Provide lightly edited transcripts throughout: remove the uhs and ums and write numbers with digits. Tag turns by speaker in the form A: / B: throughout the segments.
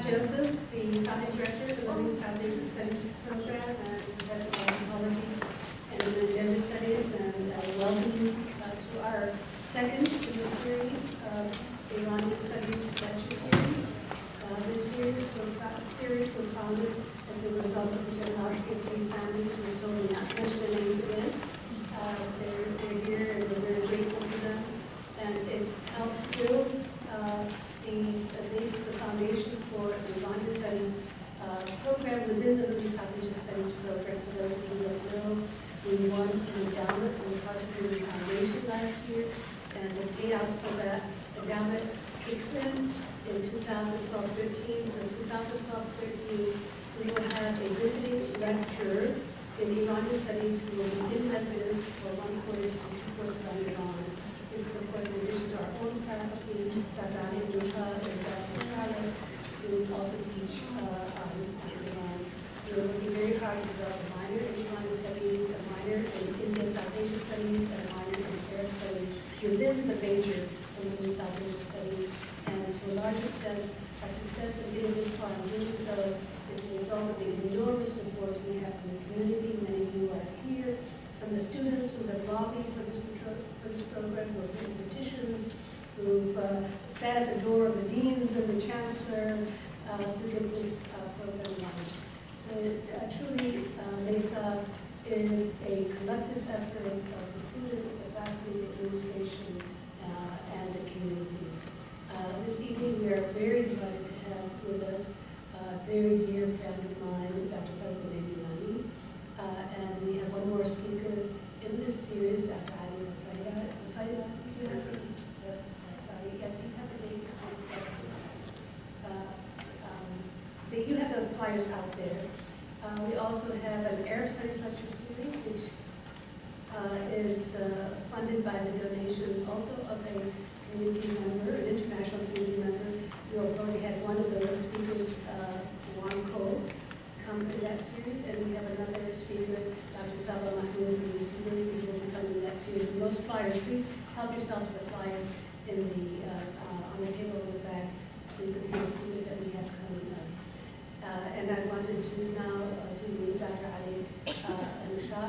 A: Joseph, the founding director of the Women's South Asian Studies program and professor of anthropology and gender studies, and welcome you to our second in the series of the Iranian Studies lecture series. This series was founded as a result of the generosity of three families who were told not to mention their names again. They're here and we're very grateful to them, and it helps build the basis, the foundation for the Iranian Studies program within the Middle South Asian Studies program. For those of you who don't know, we won an endowment from the Prosecuting Foundation last year, and the payout for that endowment kicks in 2012-13. So 2012-13, we will have a visiting lecturer in Iranian Studies who will be in residence for 1 quarter to 2 courses on Iran. This is, of course, in addition to our own faculty, Dr. Iranian and Dr. Charlotte, who also teach Iran. We're working very hard to develop a minor in Iranian Studies, a minor in Indian South Asian Studies, and a minor in Arab Studies within the major of Indian South Asian Studies. And to a large extent, our success in getting this far and doing so is the result of the enormous support we have from the community. Many of you are here, from the students who have lobbied for this program, who have written petitions, who've sat at the door of the deans and the chancellor to get this program launched. So truly, MESA is a collective effort of the students, the faculty, the administration, and the community. This evening, we are very delighted to have with us a very dear friend of mine, Dr. Farzaneh, and we have one more speaker in this series, Dr. You have the flyers out there. We also have an Arab Studies lecture series, which is funded by the donations also of a community member, an international community member. We already had one of those speakers, Juan Cole, come to that series, and we have another speaker, Dr. Salwa Mahmoud from UCB, who will be coming to that series. And those flyers, please help yourself to the flyers in the on the table in the back, so you can see the speakers that we have coming up. And I want to introduce now to you Dr. Ali Anushah,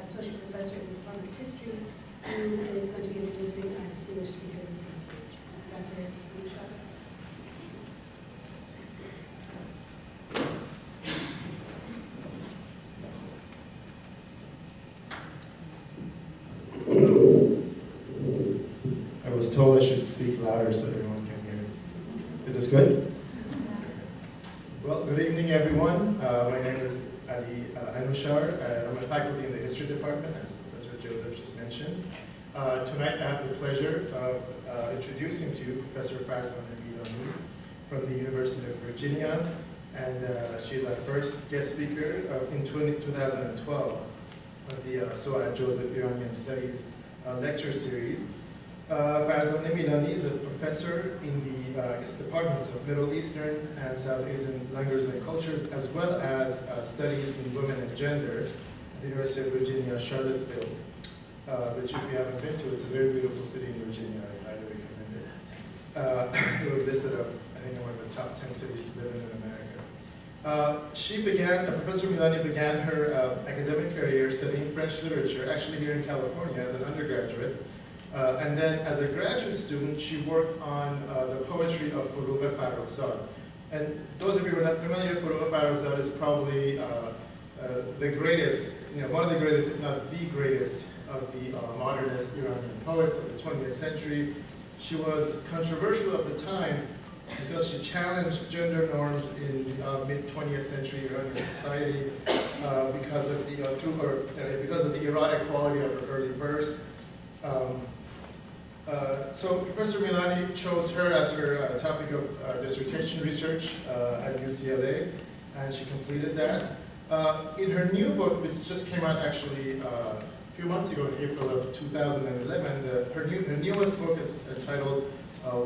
A: Associate Professor in the Department of History, who is going to be introducing our distinguished speaker this evening. Dr. Anushah.
B: I was told I should speak louder so everyone can hear. Is this good? Well, good evening, everyone. My name is Ali Anushah, and I'm a faculty in the History Department, as Professor Joseph just mentioned. Tonight, I have the pleasure of introducing to you Professor Farzaneh from the University of Virginia, and she is our first guest speaker in 2012 of the Suad Joseph Iranian Studies lecture series. Farzaneh Milani is a professor in the departments of Middle Eastern and South Asian languages and cultures, as well as studies in women and gender at the University of Virginia, Charlottesville, which if you haven't been to, it's a very beautiful city in Virginia. I highly recommend it. It was listed of, I think, one of the top 10 cities to live in America. Professor Milani began her academic career studying French literature, actually here in California as an undergraduate. And then as a graduate student, she worked on the poetry of Forough Farrokhzad. And those of you who are not familiar, Forough Farrokhzad is probably the greatest, one of the greatest, if not the greatest, of the modernist Iranian poets of the 20th century. She was controversial at the time because she challenged gender norms in the mid-20th century Iranian society because of the erotic quality of her early verse. So Professor Milani chose her as her topic of dissertation research at UCLA, and she completed that. In her new book, which just came out actually a few months ago, in April of 2011, her newest book is entitled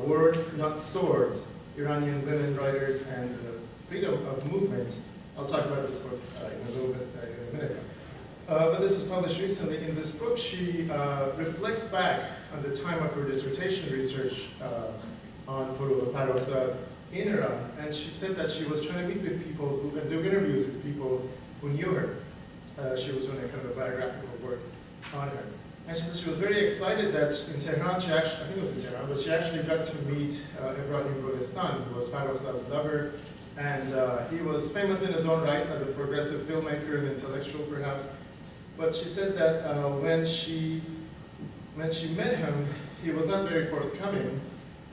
B: Words, Not Swords, Iranian Women Writers and Freedom of Movement. I'll talk about this book in a little bit in a minute. but this was published recently. In this book, she reflects back on the time of her dissertation research on Furugh Farrokhzad in Iran, and she said that she was trying to meet with people and do interviews with people who knew her. She was doing a kind of a biographical work on her. And she said she was very excited that in Tehran, she actually, I think it was in Tehran, but she actually got to meet Ibrahim Golestan, who was Farrokhzad's lover. And he was famous in his own right as a progressive filmmaker and intellectual, perhaps. But she said that when she met him, he was not very forthcoming.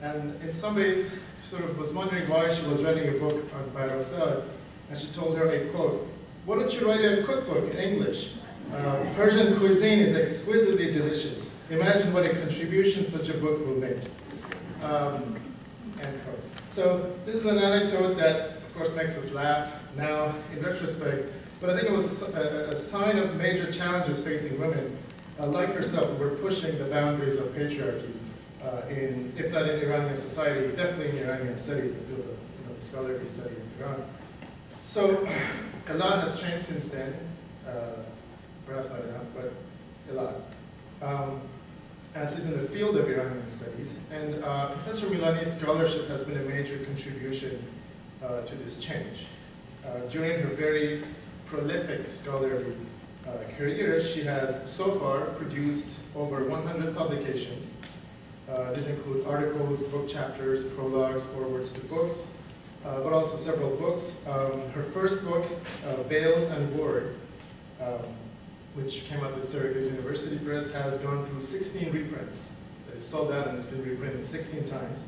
B: And in some ways, sort of was wondering why she was writing a book on Farrokhzad. And she told her, I quote, "Why don't you write a cookbook in English? Persian cuisine is exquisitely delicious. Imagine what a contribution such a book will make." End quote. So this is an anecdote that, of course, makes us laugh now in retrospect, but I think it was a sign of major challenges facing women like herself who were pushing the boundaries of patriarchy if not in Iranian society, definitely in Iranian studies, the field of scholarly study in Iran. So a lot has changed since then. Perhaps not enough, but a lot. At least in the field of Iranian studies. And Professor Milani's scholarship has been a major contribution to this change. During her very prolific scholarly career, she has so far produced over 100 publications. These include articles, book chapters, prologues, forewords to books, but also several books. Her first book, Veils and Words, which came out with Syracuse University Press, has gone through 16 reprints. It's sold out and it's been reprinted 16 times.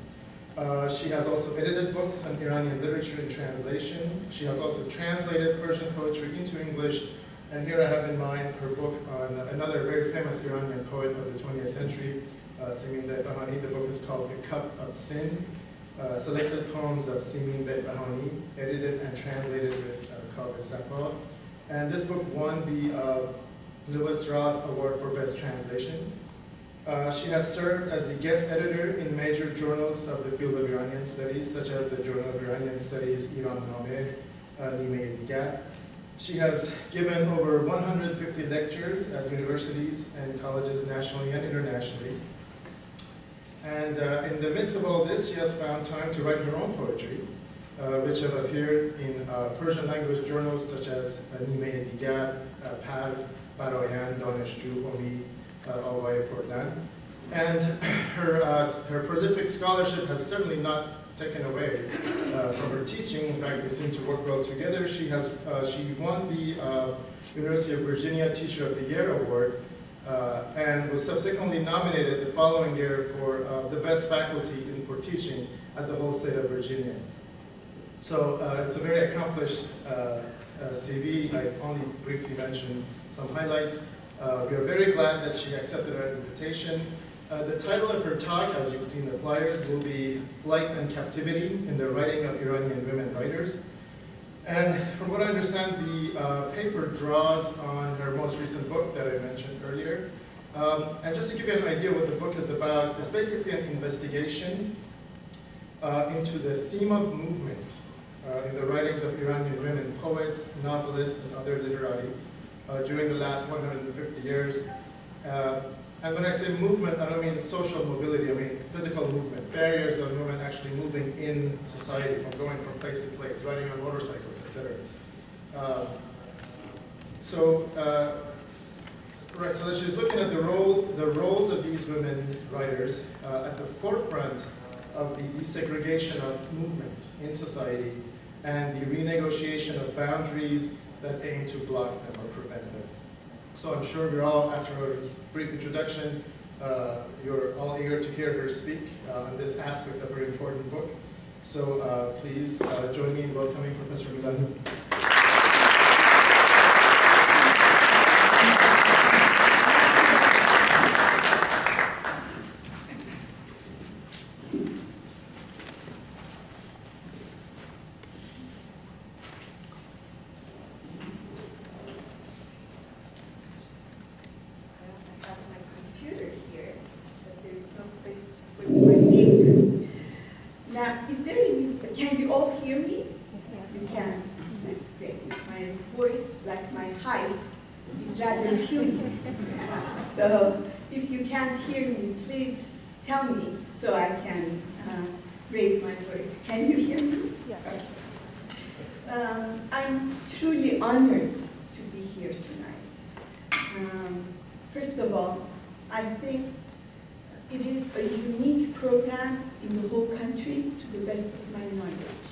B: She has also edited books on Iranian literature and translation. She has also translated Persian poetry into English. And here I have in mind her book on another very famous Iranian poet of the 20th century, Simin Behbahani. The book is called The Cup of Sin, Selected Poems of Simin Behbahani, edited and translated with Kaveh Safa. And this book won the Lewis Roth Award for Best Translations. She has served as the guest editor in major journals of the field of Iranian studies, such as the Journal of Iranian Studies, Iran Nameh, Nimeh Digar. She has given over 150 lectures at universities and colleges nationally and internationally. And in the midst of all this, she has found time to write her own poetry, which have appeared in Persian language journals such as Nimeh Digar, Par, Barayan, Daneshju, Omi, Alway, Portland. And her prolific scholarship has certainly not taken away from her teaching. In fact, they seem to work well together. She won the University of Virginia Teacher of the Year Award and was subsequently nominated the following year for the best faculty for teaching at the whole state of Virginia. So it's a very accomplished CV. I only briefly mentioned some highlights. We are very glad that she accepted our invitation. The title of her talk, as you've seen the flyers, will be Flight and Captivity in the Writing of Iranian Women Writers. And from what I understand, the paper draws on her most recent book that I mentioned earlier. And just to give you an idea what the book is about, it's basically an investigation into the theme of movement in the writings of Iranian women poets, novelists, and other literati during the last 150 years. And when I say movement, I don't mean social mobility, I mean physical movement, barriers of movement actually moving in society, from going from place to place, riding on motorcycles, etc. So she's looking at the roles of these women writers at the forefront of the desegregation of movement in society and the renegotiation of boundaries that aim to block them or prevent them. So I'm sure we're all, after this brief introduction, you're all eager to hear her speak on this aspect of her important book. So please join me in welcoming Professor Milani.
C: hear me. So if you can't hear me, please tell me so I can raise my voice. Can you hear me?
A: Yes.
C: I'm truly honored to be here tonight. First of all, I think it is a unique program in the whole country, to the best of my knowledge,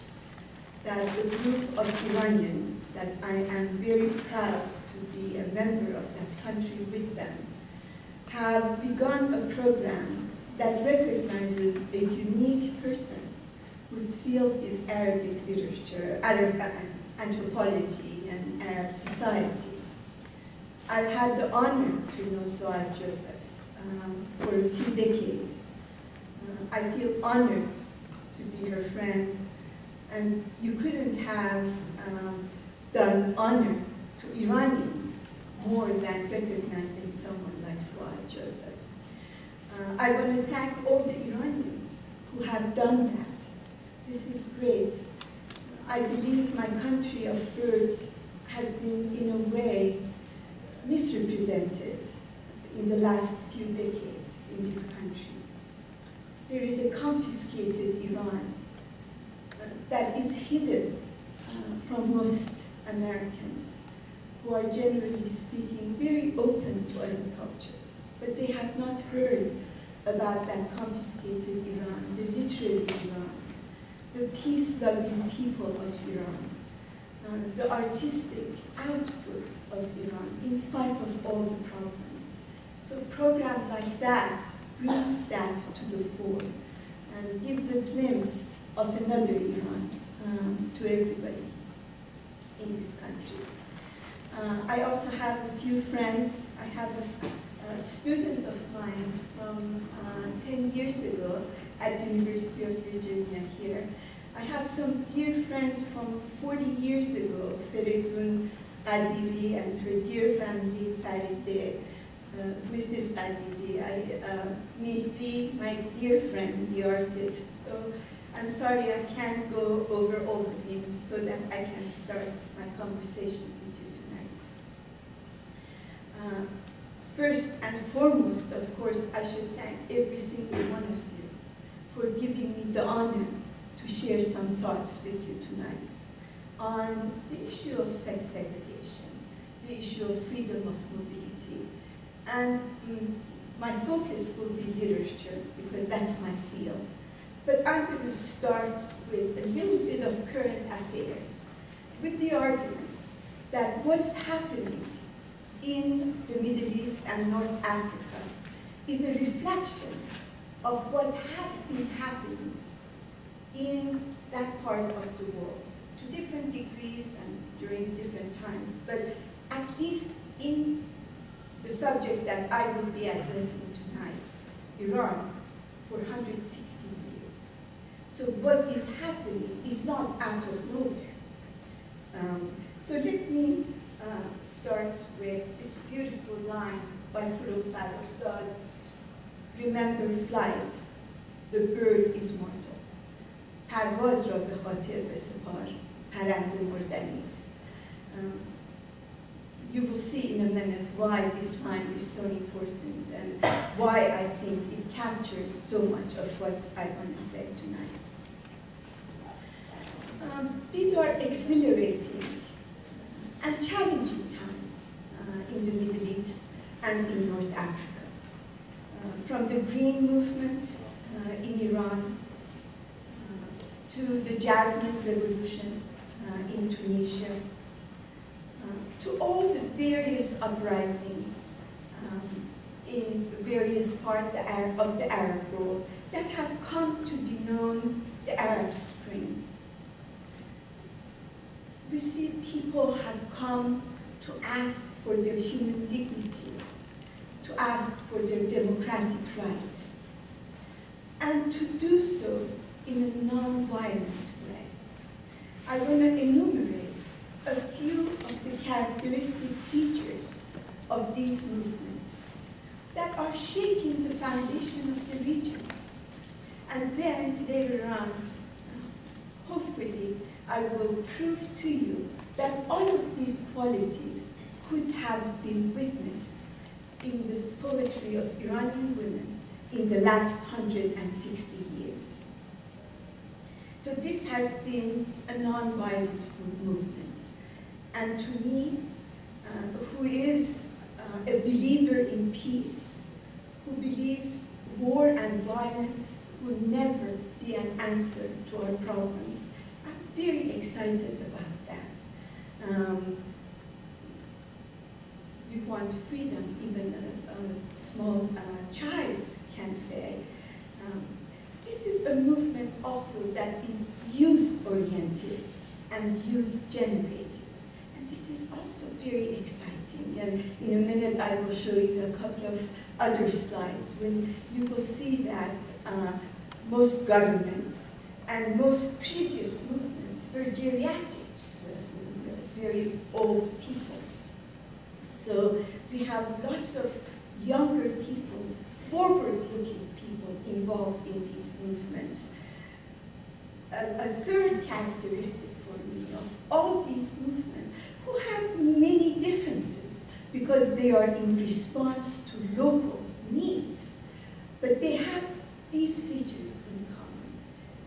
C: that a group of Iranians, that I am very proud to be a member of that country with them, have begun a program that recognizes a unique person whose field is Arabic literature, Arab anthropology, and Arab society. I've had the honor to know Suad Joseph for a few decades. I feel honored to be her friend, and you couldn't have done honor to Iranians more than recognizing someone like Suad Joseph. I want to thank all the Iranians who have done that. This is great. I believe my country of birth has been, in a way, misrepresented in the last few decades in this country. There is a confiscated Iran that is hidden from most Americans, who are generally speaking very open to other cultures, but they have not heard about that confiscated Iran, the literary Iran, the peace-loving people of Iran, the artistic output of Iran, in spite of all the problems. So a program like that brings that to the fore and gives a glimpse of another Iran to everybody in this country. I also have a few friends. I have a student of mine from 10 years ago at the University of Virginia here. I have some dear friends from 40 years ago, Feridun Qadiri and her dear family, Farideh, Mrs. Qadiri, Nidli, my dear friend, the artist. So I'm sorry I can't go over all the themes so that I can start my conversation with you tonight. First and foremost, of course, I should thank every single one of you for giving me the honor to share some thoughts with you tonight on the issue of sex segregation, the issue of freedom of mobility. And my focus will be literature, because that's my field. But I'm going to start with a little bit of current affairs, with the argument that what's happening in the Middle East and North Africa is a reflection of what has been happening in that part of the world, to different degrees and during different times, but at least in the subject that I will be addressing tonight, Iran, for 160 years. So what is happening is not out of nowhere. So let me start with this beautiful line by Furul Farzad. Remember flight, the bird is mortal. پرواز را به خاطر بسپار، پرنده مردنی است. You will see in a minute why this line is so important and why I think it captures so much of what I want to say tonight. These are exhilarating and challenging times in the Middle East and in North Africa. From the Green Movement in Iran to the Jasmine Revolution in Tunisia, to all the various uprisings in various parts of the Arab world that have come to be known the Arab Spring. We see people have come to ask for their human dignity, to ask for their democratic rights, and to do so in a non-violent way. I want to enumerate a few of the characteristic features of these movements that are shaking the foundation of the region. And then later on, hopefully, I will prove to you that all of these qualities could have been witnessed in the poetry of Iranian women in the last 160 years. So this has been a non-violent movement. And to me, who is a believer in peace, who believes war and violence will never be an answer to our problems, I'm very excited about that. We want freedom, even a small child can say. This is a movement also that is youth-oriented and youth-generated. And this is also very exciting. And in a minute, I will show you a couple of other slides when you will see that most governments and most previous movements were geriatrics, very old people. So we have lots of younger people, forward-looking people involved in these movements. A third characteristic for me of all these movements, who have many differences because they are in response to local needs, but they have these features in common.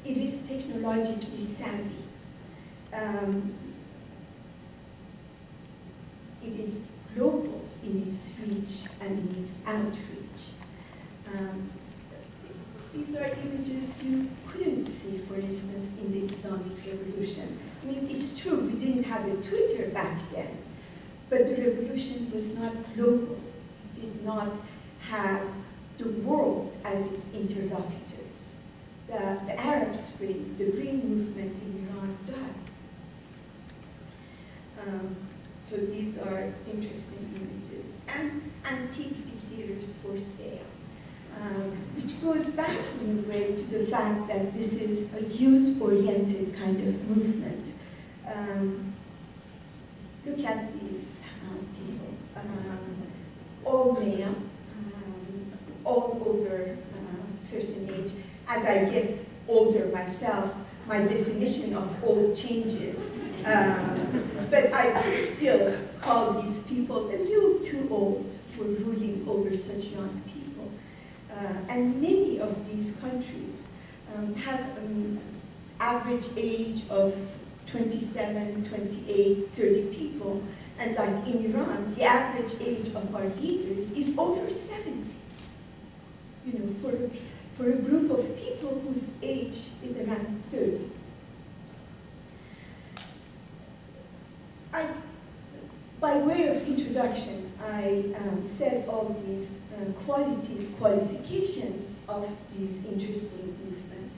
C: It is technologically savvy. It is global in its reach and in its outreach. These are images you couldn't see, for instance, in the Islamic Revolution. I mean, it's true, we didn't have a Twitter back then, but the revolution was not global. It did not have the world as its interlocutors. The Arab Spring, the Green Movement in Iran does. So these are interesting images. And antique dictators for sale. Which goes back in a way to the fact that this is a youth-oriented kind of movement. Look at these people, all male, all over a certain age. As I get older myself, my definition of old changes. But I still call these people a little too old for ruling over such young people. And many of these countries have an average age of 27, 28, 30 people. And like in Iran, the average age of our leaders is over 70. You know, for a group of people whose age is around 30. By way of introduction, I said all these qualifications of this interesting movement.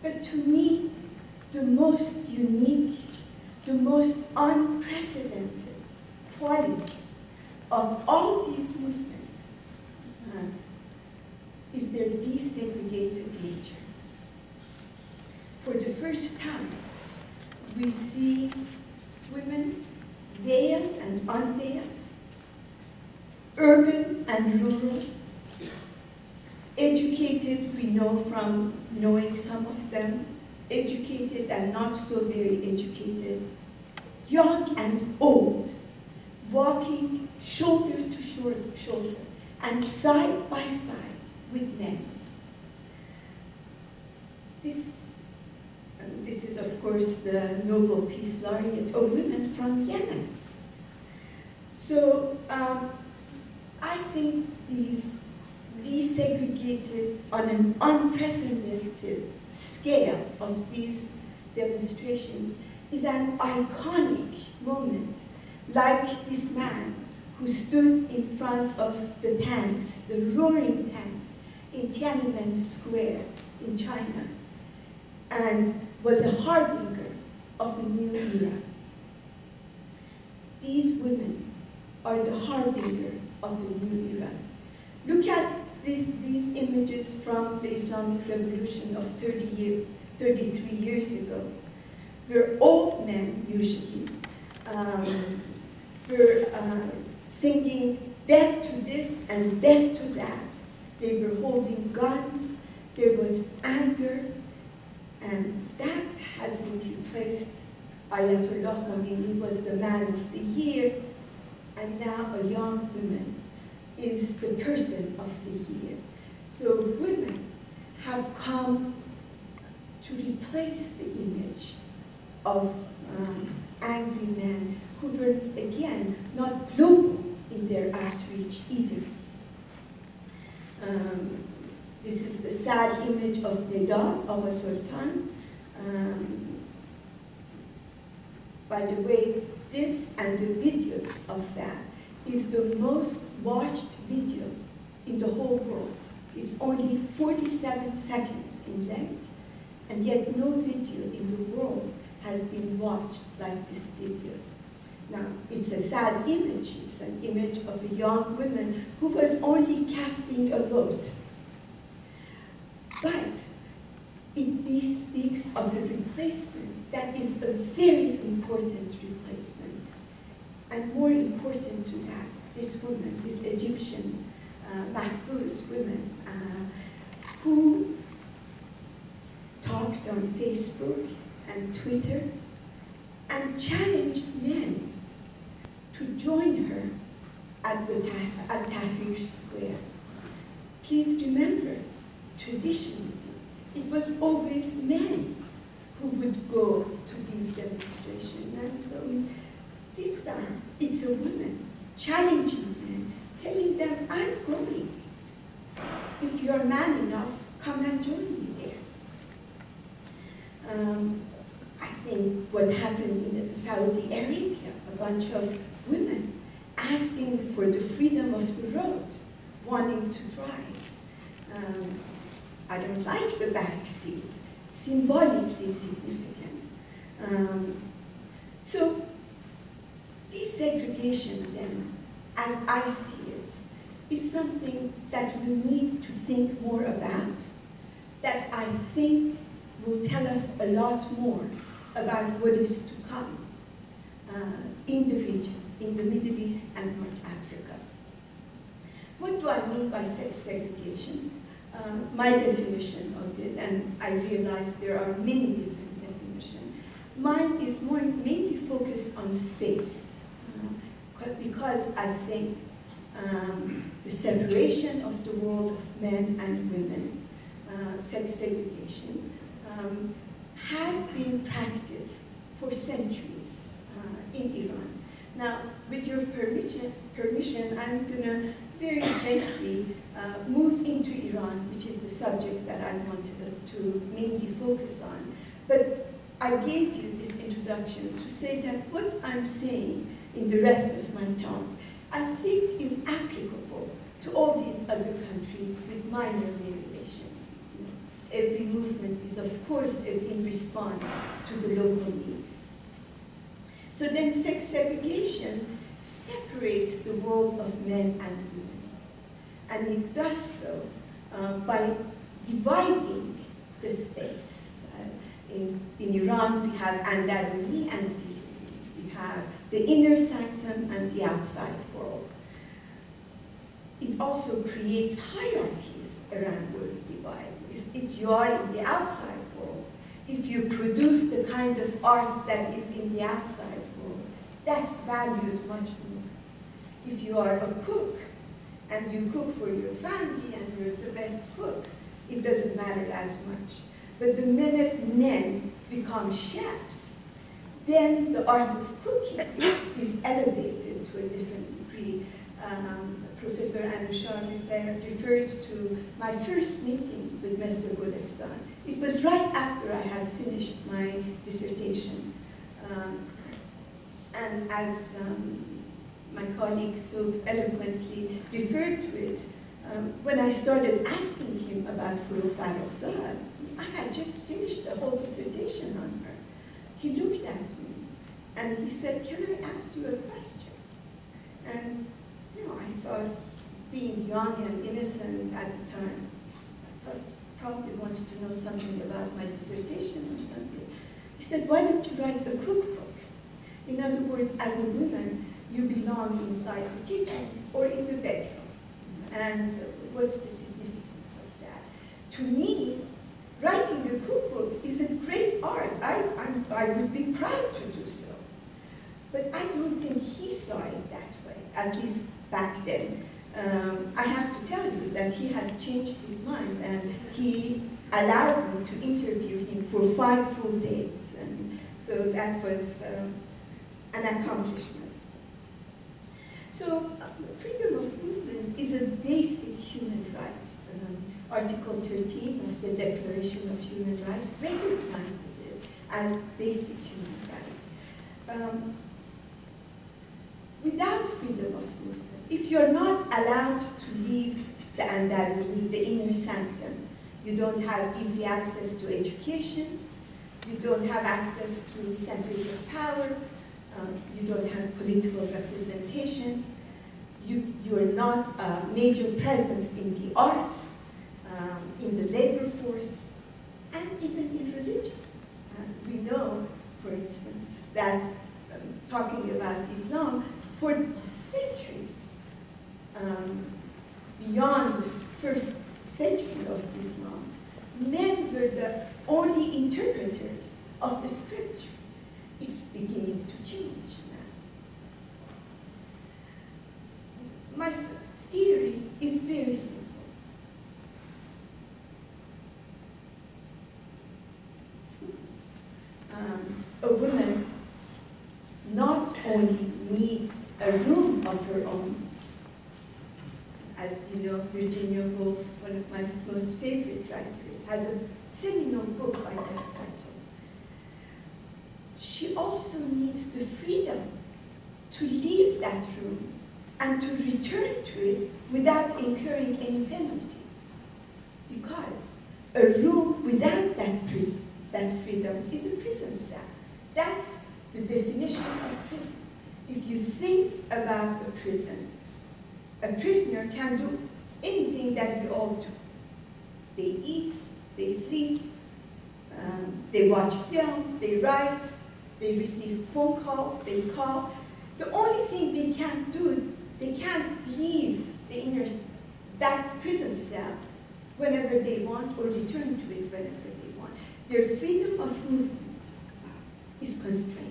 C: But to me, the most unique, the most unprecedented quality of all these movements is their desegregated nature. For the first time, we see women veiled and unveiled, urban and rural, educated, we know from knowing some of them, educated and not so very educated, young and old, walking shoulder to shoulder and side by side with men. This is, of course, the Nobel Peace Laureate, a woman from Yemen. So I think these desegregated on an unprecedented scale of these demonstrations is an iconic moment, like this man who stood in front of the tanks, the roaring tanks, in Tiananmen Square in China, and was a harbinger of a new era. These women are the harbinger of a new era. Look at these images from the Islamic Revolution of 33 years ago. We're old men, usually. We're singing death to this and death to that. They were holding guns. There was anger. And that has been replaced. Ayatollah Khomeini was the man of the year, and now a young woman is the person of the year. So women have come to replace the image of angry men who were, again, not global in their outreach either. This is the sad image of Neda, of a sultan. By the way, this and the video of that is the most watched video in the whole world. It's only 47 seconds in length, and yet no video in the world has been watched like this video. Now, it's a sad image. It's an image of a young woman who was only casting a vote. But this speaks of a replacement that is a very important replacement. And more important to that, this woman, this Egyptian Mahfouz woman, who talked on Facebook and Twitter and challenged men to join her at Tahrir Square. Please remember, traditionally, it was always men who would go to these demonstrations. And this time, it's a woman challenging men, telling them, I'm going. If you're man enough, come and join me there. I think what happened in Saudi Arabia, a bunch of women asking for the freedom of the road, wanting to drive. I don't like the back seat, symbolically significant. So desegregation then, as I see it, is something that we need to think more about, that I think will tell us a lot more about what is to come in the region, in the Middle East and North Africa. What do I mean by sex segregation? My definition of it, and I realize there are many different definitions. Mine is mainly focused on space, because I think the separation of the world of men and women, sex segregation, has been practiced for centuries in Iran. Now, with your permission, I'm going to very gently move into Iran, which is the subject that I wanted to mainly focus on. But I gave you this introduction to say that what I'm saying in the rest of my talk, I think is applicable to all these other countries with minor variation. Every movement is, of course, in response to the local needs. So then sex segregation separates the world of men and women. And it does so by dividing the space. In Iran, we have Andaruni and Biruni. We have the inner sanctum and the outside world. It also creates hierarchies around those divides. If you are in the outside world, if you produce the kind of art that is in the outside world, that's valued much more. If you are a cook, and you cook for your family, and you're the best cook, it doesn't matter as much. But the minute men become chefs, then the art of cooking is elevated to a different degree. Professor Anushar referred to my first meeting with Mr. Golestan. It was right after I had finished my dissertation. And as my colleague so eloquently referred to it, when I started asking him about Furu Farrokhzad, I had just finished the whole dissertation on her. He looked at me and he said, "Can I ask you a question?" And I thought, being young and innocent at the time, I thought he probably wants to know something about my dissertation or something. He said, "Why don't you write a cookbook? In other words, as a woman, you belong inside the kitchen or in the bedroom. And what's the significance of that?" To me, writing a cookbook is a great art. I would be proud to do so. But I don't think he saw it that way. at least back then. I have to tell you that he has changed his mind, and he allowed me to interview him for 5 full days. And so that was an accomplishment. So freedom of movement is a basic human right. Article 13 of the Declaration of Human Rights recognizes it as basic human right. Without freedom of movement, if you're not allowed to leave the Andalusi, the inner sanctum, you don't have easy access to education, you don't have access to centers of power, you don't have political representation, you're not a major presence in the arts, in the labor force, and even in religion. We know, for instance, that talking about Islam, for centuries, beyond the first century of Islam, men were the only interpreters of the scripture. It's beginning to change now. My theory is very simple. A woman not only needs a room of her own. As you know, Virginia Woolf, one of my most favorite writers, has a seminal book by that title. She also needs the freedom to leave that room and to return to it without incurring any penalties. Because a room without that freedom is a prison cell. That's the definition of prison. If you think about a prison, a prisoner can do anything that we all do. They eat, they sleep, they watch film, they write, they receive phone calls, they call. The only thing they can't do, they can't leave that prison cell whenever they want or return to it whenever they want. Their freedom of movement is constrained.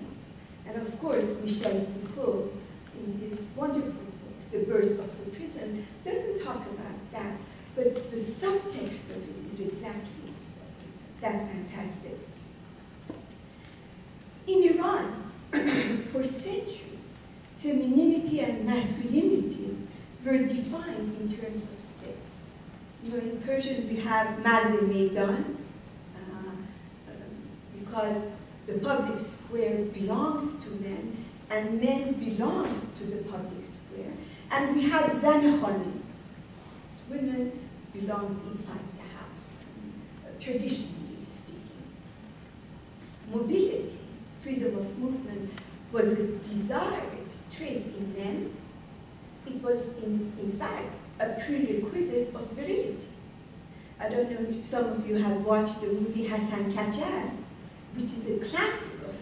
C: And of course, Michel Foucault, in his wonderful book, The Birth of the Prison, doesn't talk about that, but the subtext of it is exactly that fantastic. In Iran, for centuries, femininity and masculinity were defined in terms of space. You know, in Persian we have Mard-e-Meydan, because the public square belonged to men, and men belonged to the public square. And we had Zan-e-Khani. Women belonged inside the house, traditionally speaking. Mobility, freedom of movement, was a desired trait in men. It was, in fact, a prerequisite of virility. I don't know if some of you have watched the movie Hasan Kachar, which is a classic of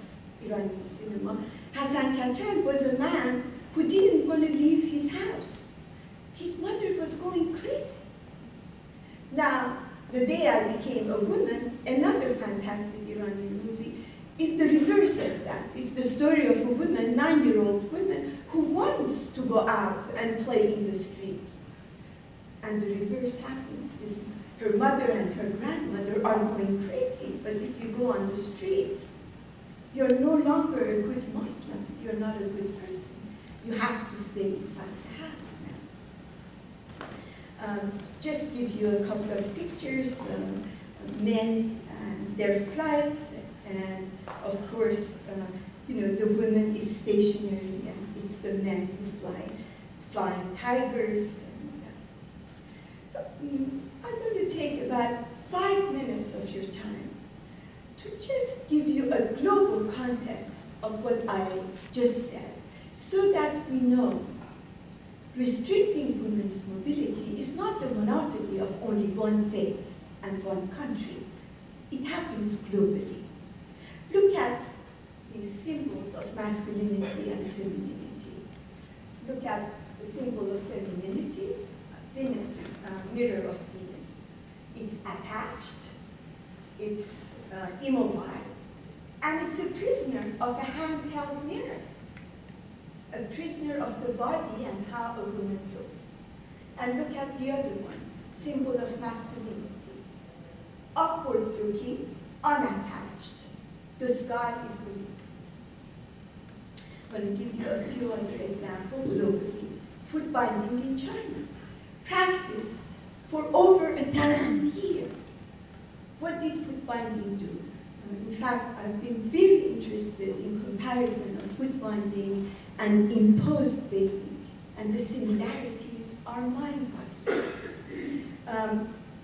C: Iranian cinema. Hasan Kachar was a man who didn't want to leave his house. His mother was going crazy. Now, The Day I Became a Woman, another fantastic Iranian movie, is the reverse of that. It's the story of a woman, 9-year-old woman, who wants to go out and play in the street. And the reverse happens. Is her mother and her grandmother are going crazy, but if you go on the street, you're no longer a good Muslim. You're not a good person. You have to stay inside the house now. Just give you a couple of pictures, men and their flights, and of course, you know, the woman is stationary, and it's the men who fly, flying tigers. So I'm going to take about 5 minutes of your time to just give you a global context of what I just said, so that we know restricting women's mobility is not the monopoly of only one faith and one country. It happens globally. Look at these symbols of masculinity and femininity. Look at the symbol of femininity, Venus, mirror of Venus. It's attached, it's immobile, and it's a prisoner of a handheld mirror. A a prisoner of the body and how a woman looks. And look at the other one, symbol of masculinity. Upward looking, unattached. The sky is the limit. I'm going to give you a few other examples globally. Foot binding in China, practiced for over 1,000 years. What did foot binding do? In fact, I've been very interested in comparison of foot binding and imposed bathing, and the similarities are mind-boggling.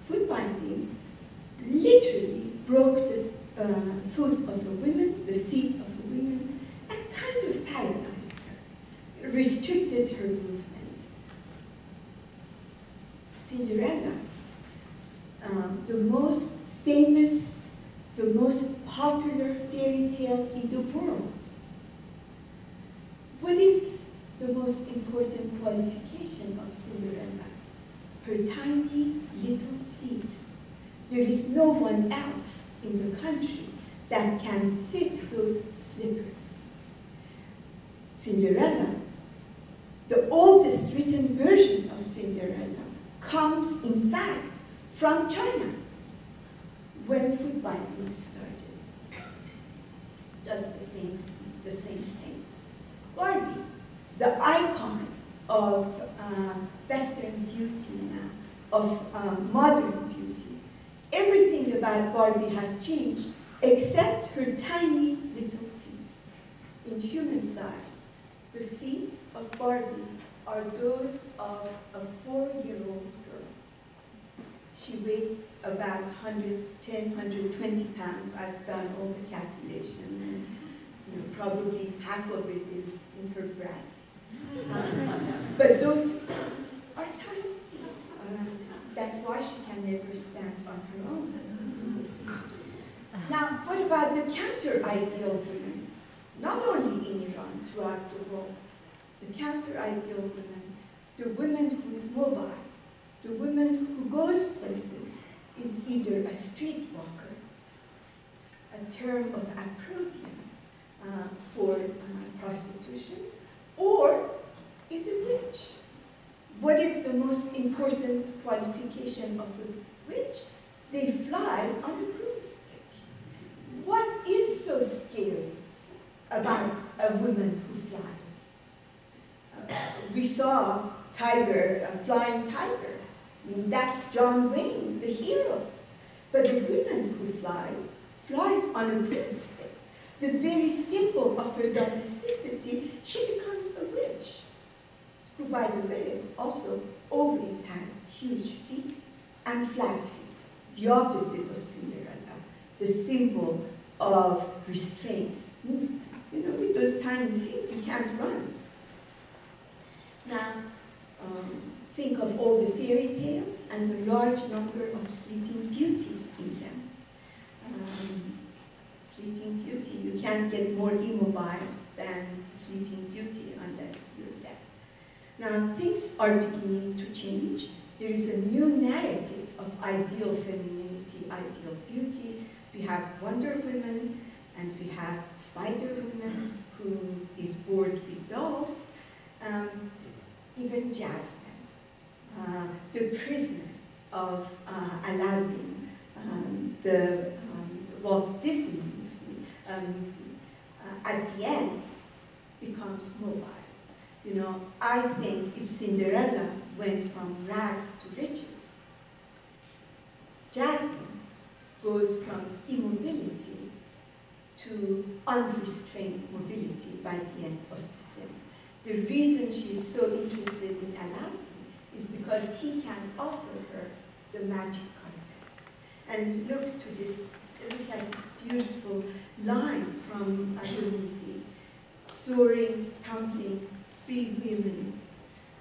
C: Foot binding literally broke the foot of a woman, the feet of a woman, and kind of paralyzed her, restricted her movement. Cinderella, the most famous, the most popular fairy tale in the world. What is the most important qualification of Cinderella? Her tiny little feet. There is no one else in the country that can fit those slippers. Cinderella, the oldest written version of Cinderella, comes in fact from China when foot binding started. Does the same thing. Barbie, the icon of Western beauty now, of modern beauty. Everything about Barbie has changed except her tiny little feet. In human size, the feet of Barbie are those of a 4-year-old girl. She weighs about 110, 120 pounds. I've done all the calculation. Probably half of it is in her breast. But those feet are tiny. That's why she can never stand on her own. Now, what about the counter-ideal women? Not only in Iran, throughout the world. The counter-ideal woman, the woman who is mobile, the woman who goes places, is either a streetwalker, a term of opprobrium for prostitution, or is a witch. What is the most important qualification of a witch? They fly on a broomstick. What is so scary about a woman who flies? We saw Tiger, a flying tiger. I mean, that's John Wayne, the hero. But a woman who flies on a broomstick. The very symbol of her domesticity, she becomes a witch, who, by the way, also always has huge feet and flat feet, the opposite of Cinderella, the symbol of restraint, movement. With those tiny feet, you can't run. Now, think of all the fairy tales and the large number of sleeping beauties in them. Sleeping Beauty, you can't get more immobile than Sleeping Beauty unless you're dead. Now, things are beginning to change. There is a new narrative of ideal femininity, ideal beauty. We have Wonder Woman, and we have Spider Woman, who is bored with dolls. Even Jasmine, the prisoner of Aladdin, the Walt Disney movie, at the end becomes mobile. I think if Cinderella went from rags to riches, Jasmine goes from immobility to unrestrained mobility by the end of the film. The reason she's so interested in Aladdin is because he can offer her the magic carpet. And look at this beautiful line from the movie. Soaring, tumbling, freewheeling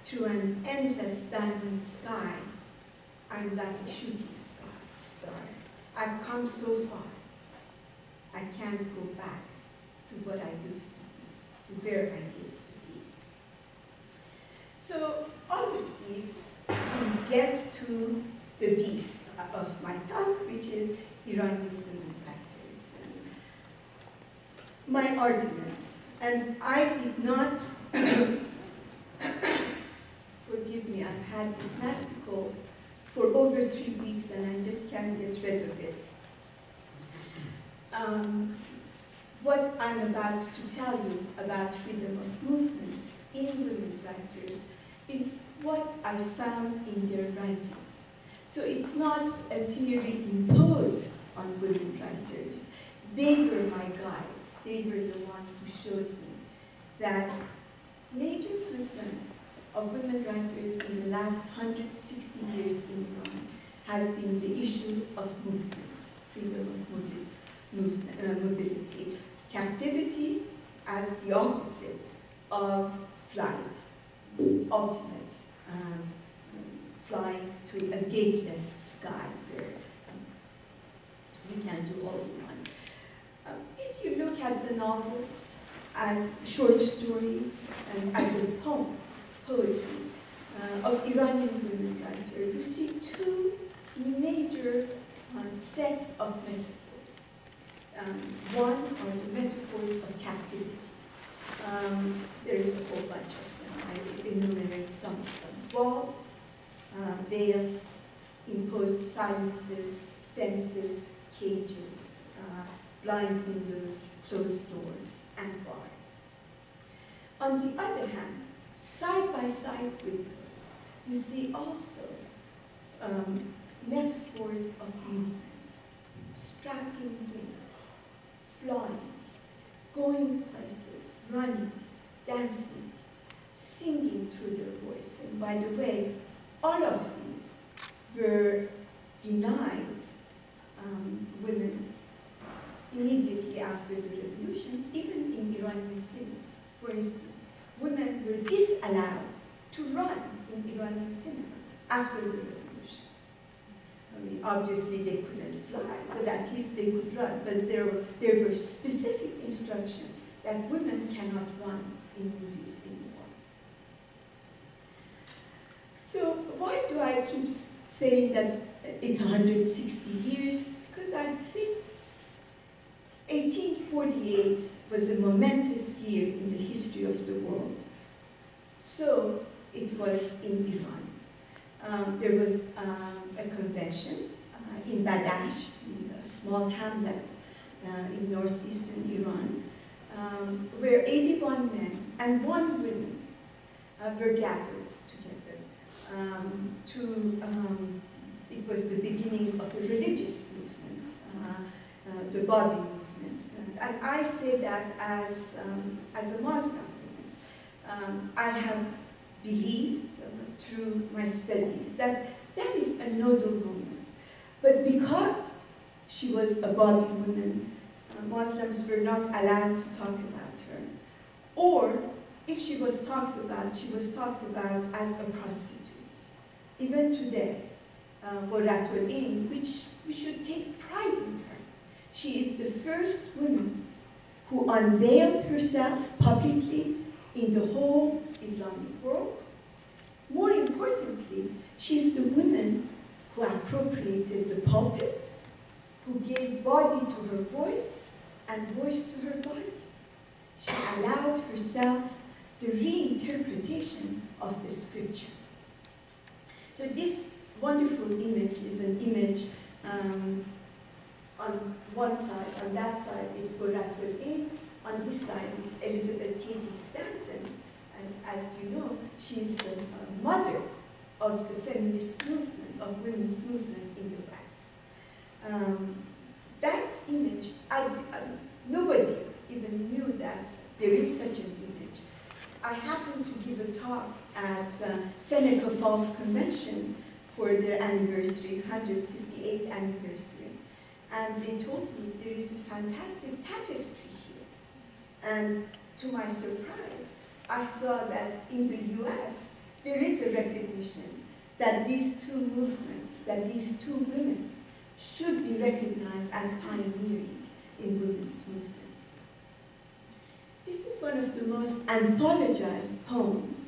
C: through an endless diamond sky, I'm like a shooting star. I've come so far. I can't go back to what I used to be, to where I used to be. So all of these to get to the beef of my talk, which is Iranian women factors. And my argument, and I did not Forgive me, I've had this nasty cold for over 3 weeks and I just can't get rid of it. What I'm about to tell you about freedom of movement in women writers is what I found in their writings. So it's not a theory imposed on women writers. They were my guide. They were the ones who showed me that major concern of women writers in the last 160 years in Iran has been the issue of movement, freedom of mobility, captivity as the opposite of flight, ultimate flying to a gateless sky where we can do all we want. If you look at the novels, at short stories, and at the poetry of Iranian women writers, you see two major sets of metaphors. One are the metaphors of captivity. There is a whole bunch of them. I enumerate some of them. Walls, veils, imposed silences, fences, cages, blind windows, closed doors, and bars. On the other hand, side by side with those, you see also metaphors of movements, strutting wings, flying, going places, running, dancing, singing through their voice. And by the way, all of these were denied women immediately after the revolution, even in Iranian cinema. For instance, women were disallowed to run in Iranian cinema after the revolution. I mean, obviously they couldn't fly, but at least they could run. But there were specific instructions that women cannot run in movies anymore. So why do I keep saying that it's 160 years? Because I think 1848 was a momentous year in the history of the world. So it was in Iran. There was a convention in Badasht, in a small hamlet in northeastern Iran, where 81 men and 1 woman were gathered together it was the beginning of a religious movement, the Babi movement. And I say that as a Muslim woman. I have believed through my studies that that is a nodal moment. But because she was a Babi woman, Muslims were not allowed to talk about her. Or if she was talked about as a prostitute. Even today, Boratul Ain, which we should take pride in her. She is the first woman who unveiled herself publicly in the whole Islamic world. More importantly, she is the woman who appropriated the pulpit, who gave body to her voice and voice to her body. She allowed herself the reinterpretation of the scripture. So this wonderful image is an image on one side, on that side it's Boratul Ain, on this side it's Elizabeth Cady Stanton, and as you know, she is the mother of the feminist movement, of women's movement in the West. That image, nobody even knew that there is such an image. I happened to give a talk at Seneca Falls Convention for their anniversary, 158th anniversary. And they told me there is a fantastic tapestry here. And to my surprise, I saw that in the US, there is a recognition that these two movements, that these two women should be recognized as pioneering in women's movement. This is one of the most anthologized poems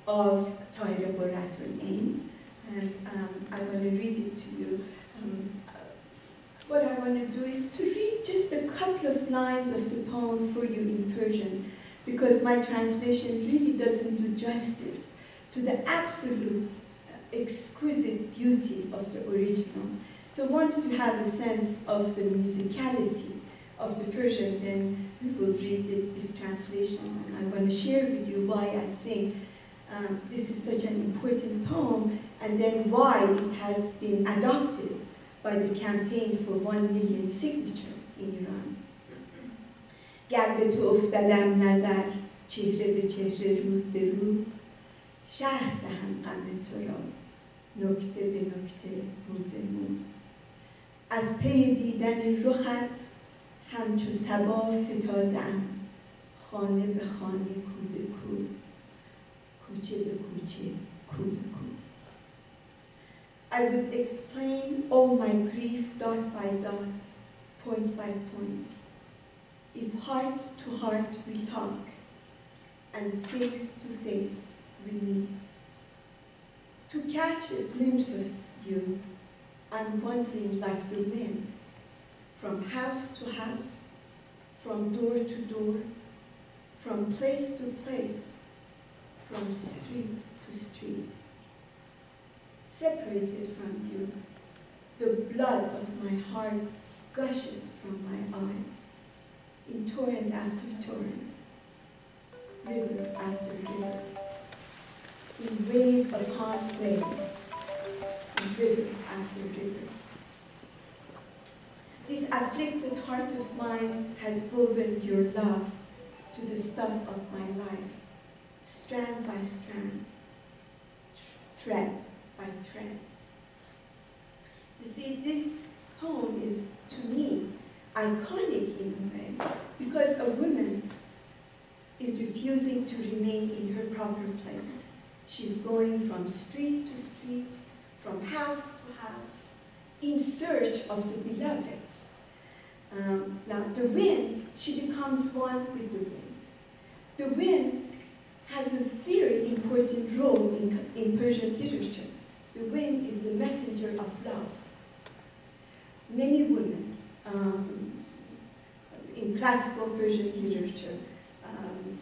C: of Tahireh Boratul Ain, and I want to read it to you. What I want to do is to read just a couple of lines of the poem for you in Persian, because my translation really doesn't do justice to the absolute exquisite beauty of the original. So once you have a sense of the musicality of the Persian, then we will read this translation. And I'm going to share with you why I think this is such an important poem, and then why it has been adopted by the campaign for 1 million signature in Iran. گر به تو افتادم نظر چهره به چهره رو به رو شرح دهم غم تو را نکته به نکته مو به مو از پی دیدن رخت همچو صبا فتادم خانه به خانه کو به کو کوچه به کوچه کو به کو. I would explain all my grief dot by dot, point by point. If heart to heart we talk, and face to face we meet. To catch a glimpse of you, I'm wandering like the wind, from house to house, from door to door, from place to place, from street to street. Separated from you, the blood of my heart gushes from my eyes, in torrent after torrent, river after river, in wave upon wave, in river after river. This afflicted heart of mine has woven your love to the stuff of my life, strand by strand, thread by thread. You see, this poem is, to me, iconic in a way, because a woman is refusing to remain in her proper place. She's going from street to street, from house to house, in search of the beloved. Now, the wind, she becomes one with the wind. The wind has a very important role in Persian literature. The wind is the messenger of love. Many women in classical Persian literature,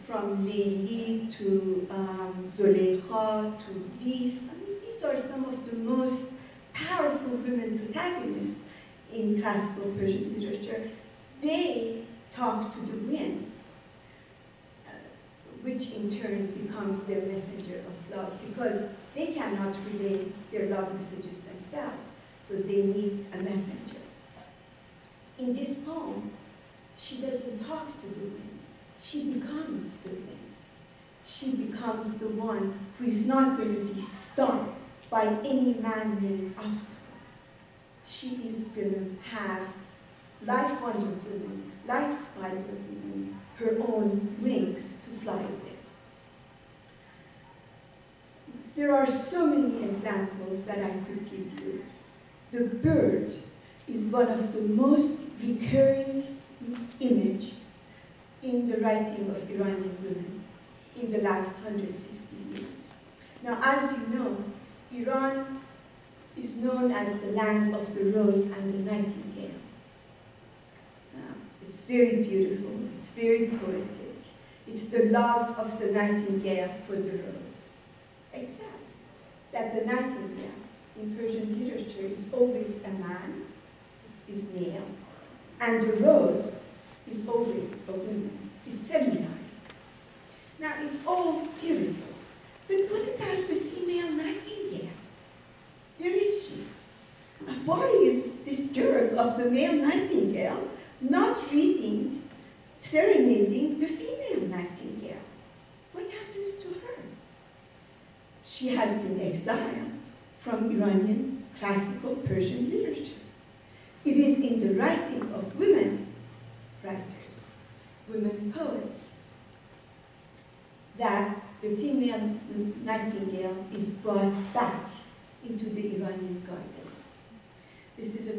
C: from Leyli to Zulaykha to Vis, I mean, these are some of the most powerful women protagonists in classical Persian literature. They talk to the wind, which in turn becomes their messenger of love, because they cannot relay their love messages themselves, so they need a messenger. In this poem, she doesn't talk to the wind, she becomes the wind. She becomes the one who is not going to be stopped by any man-made obstacles. She is going to have, like Wonder Woman, like Spider Woman, her own wings to fly with. There are so many examples that I could give you. The bird is one of the most recurring image in the writing of Iranian women in the last 160 years. Now, as you know, Iran is known as the land of the rose and the nightingale. It's very beautiful, it's very poetic. It's the love of the nightingale for the rose. Except that the nightingale in Persian literature is always a man, is male, and the rose is always a woman, is feminized. Now, it's all beautiful, but what about the female nightingale? Where is she? Why is this jerk of the male nightingale not reading, serenading the female nightingale? What happens to her? She has been exiled from Iranian classical Persian literature. It is in the writing of women writers, women poets, that the female nightingale is brought back into the Iranian garden. This is a